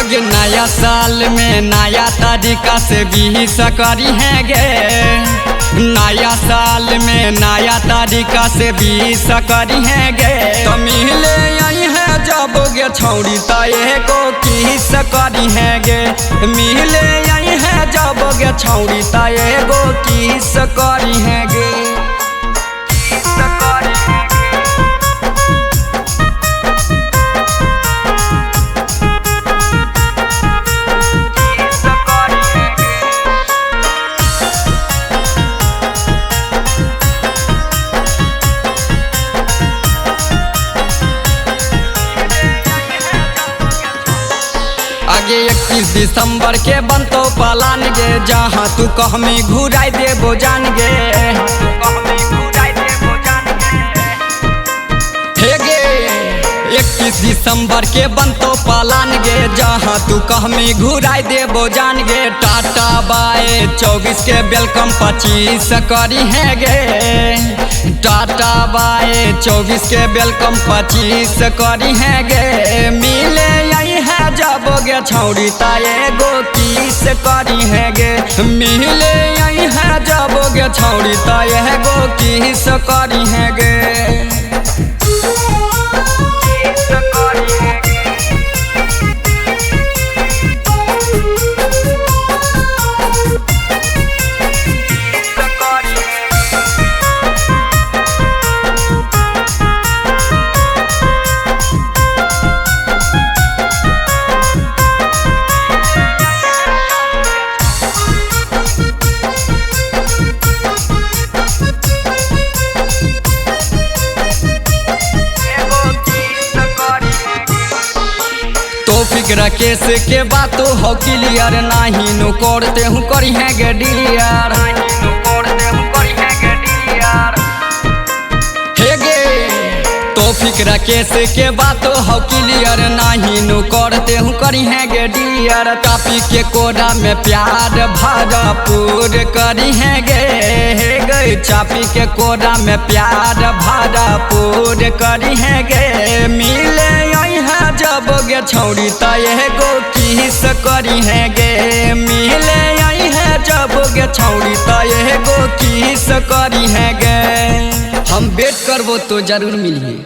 आगे नया साल में नया तरीका से भी सकरी है गे। नया साल में नया तरीका से भी सकरी है गे। तो मिले आई है जब गे छौड़ी तय को की सकरी है गे। मिले आई है जब गे छौड़ी तय को की सकरी है गे। आगे 21 दिसंबर के बनतो पलान गे। जहाँ तू कहमी घुराई देबो जान गे। हे गे 21 दिसंबर के बनतो पलान गे। जहाँ तू कहमी घुराई देबो जान गे। टाटा बाय 24 के वेलकम 25 करी है गे। टाटा बाय 24 के वेलकम 25 करी है गे। मिले आई है जब गे छौड़ी ताये गो किस करी है गे। मिले आई है जब गे छौड़ी ताये गो किस करी है गे। फिक्र केस के बात हो क्लियर नहीं नु करते हूँ करी है गे डिलियर। हे गे तो फिक्र केस के बात हो क्लियर नहीं नु करते हूँ करी है गे डिलियर। कापी के कोड़ा में प्यार भरपूर करी है गे। हे गे चापी के कोड़ा में प्यार भरपूर करी है गे। मिले आई है जब गे छौड़ी तय गो किस करी है गे। मिले आई है जब गे छौड़ी तय गो किस करी है गे। हम वेट करबो तो जरूर मिलिए।